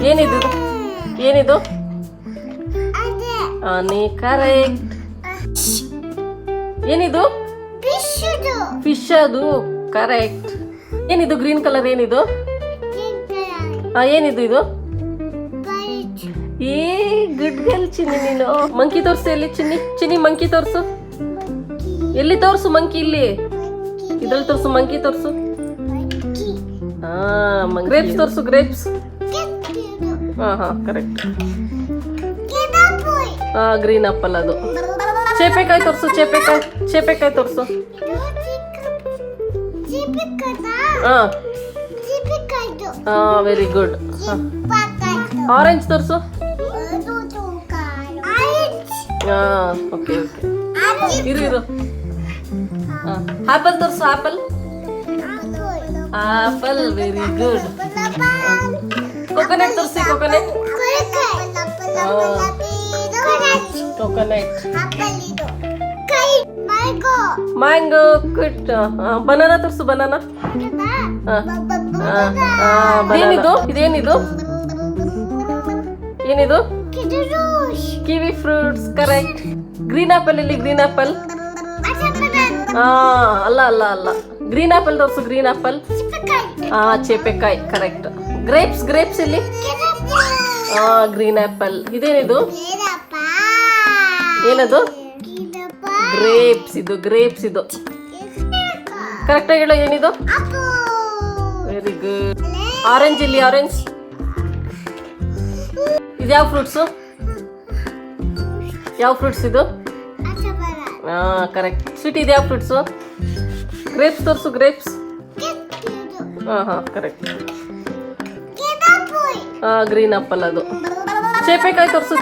ಏನಿದು ಏನಿದು ಕರೆಕ್ಟ್. ಏನಿದು ಫಿಶ್ ಅದು ಕರೆಕ್ಟ್. ಏನಿದು ಗ್ರೀನ್ ಕಲರ್ ಏನಿದು ಏನಿದು ಇದು ಏ ಗುಡ್ ಗರ್ಲ್ ಚಿನ್ನಿ ನೀನು. ಮಂಕಿ ತೋರ್ಸು ಎಲ್ಲಿ ಚಿನ್ನಿ ಮಂಕಿ ತೋರ್ಸು. ಎಲ್ಲಿ ತೋರ್ಸು ಮಂಕಿ ಇಲ್ಲಿ ಇದ್ರಲ್ಲಿ ತೋರ್ಸು ಮಂಕಿ ತೋರ್ಸು. ಗ್ರೇಪ್ಸ್ ತೋರ್ಸು ಗ್ರೇಪ್ಸ್. ಹಾ ಕರೆಕ್ಟ್. ಗ್ರೀನ್ ಆಪಲ್ ಅದು. ಚೇಪೆಕಾಯಿ ತೋರ್ಸು ಚೇಪೆಕಾಯಿ ತೋರ್ಸು. Very good. ಆರೆಂಜ್ ತೋರ್ಸು. ಓಕೆ ಇರು. ಆಪಲ್ ತೋರ್ಸು ಆಪಲ್ ವೆರಿ ಗುಡ್. ಕೋಕೋನಟ್ ತೋರ್ಸಿ ಕೋಕೋನಟ್. Mango good. ಬನಾನಾ ತೋರ್ಸು ಬನಾನಾ. ಇದೇನಿದು ಕಿವಿ ಫ್ರೂಟ್ಸ್ ಕರೆಕ್ಟ್. ಗ್ರೀನ್ ಆಪಲ್ ಇಲ್ಲಿ ಗ್ರೀನ್ ಆಪಲ್. ಅಲ್ಲ ಗ್ರೀನ್ ಆಪಲ್ ತೋರ್ಸು ಗ್ರೀನ್ ಆಪಲ್. ಚೇಪೆಕಾಯಿ ಕರೆಕ್ಟ್. ಗ್ರೇಪ್ಸ್ ಇಲ್ಲಿ. Green apple. ಇದೇನಿದು ಏನದು ಗ್ರೇಪ್ಸ್ ಇದು ಕರೆಕ್ಟ್ ಆಗಿ ಹೇಳೋ. ಏನಿದು ವೆರಿ ಗುಡ್. ಆರೆಂಜ್ ಇಲ್ಲಿ ಆರೆಂಜ್. ಇದ್ಯಾವ ಫ್ರೂಟ್ಸು ಇದು ಕರೆಕ್ಟ್. ಸ್ವೀಟ್ ಇದ್ಯಾವ ಫ್ರೂಟ್ಸು ಗ್ರೇಪ್ಸ್ ತೋರ್ಸು ಗ್ರೇಪ್ಸ್. ಕರೆಕ್ಟ್. ಗ್ರೀನ್ ಆಪಲ್ ಅದು. ಚೇಪೆಕಾಯಿ ತೋರ್ಸು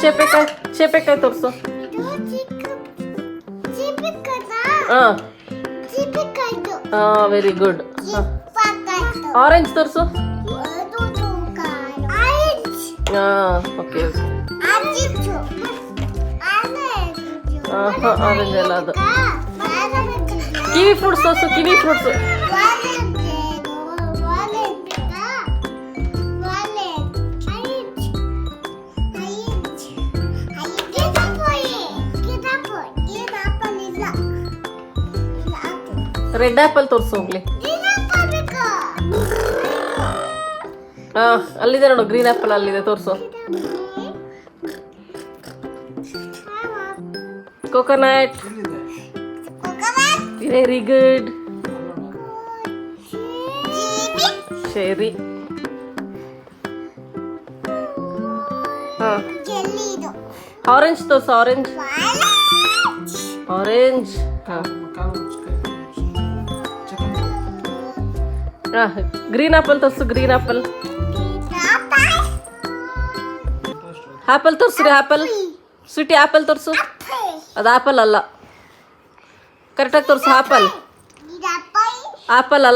ಚೇಪೆಕಾಯಿ ತೋರ್ಸು. Very good. ಆರೆಂಜ್ ತೋರ್ಸು. ಓಕೆ ಆರೆಂಜ್ ಅಲ್ಲ ಅದು. ಕಿವಿ ಫ್ರೂಟ್ಸ್ ತೋರ್ಸು ಕಿವಿ ಫ್ರೂಟ್ಸ್. ರೆಡ್ ಆಪಲ್ ತೋರ್ಸು ಹೋಗ್ಲಿ. ಅಲ್ಲಿದೆ ನೋಡು ಗ್ರೀನ್ ಆಪಲ್ ಅಲ್ಲಿದೆ ತೋರ್ಸು. Coconut very good. ಶೆರಿ. ಆರೆಂಜ್ ತೋರ್ಸು ಆರೆಂಜ್. ಗ್ರೀನ್ ಆಪಲ್ ತೋರ್ಸು ಗ್ರೀನ್ ಆಪಲ್. ಆಪಲ್ ತೋರ್ಸ್ರಿ ಆಪಲ್. ಸ್ವೀಟಿ ಆಪಲ್ ತೋರ್ಸು. ಅದು ಆಪಲ್ ಅಲ್ಲ ಕರೆಕ್ಟಾಗಿ ತೋರ್ಸು. ಆಪಲ್ ಅಲ್ಲ.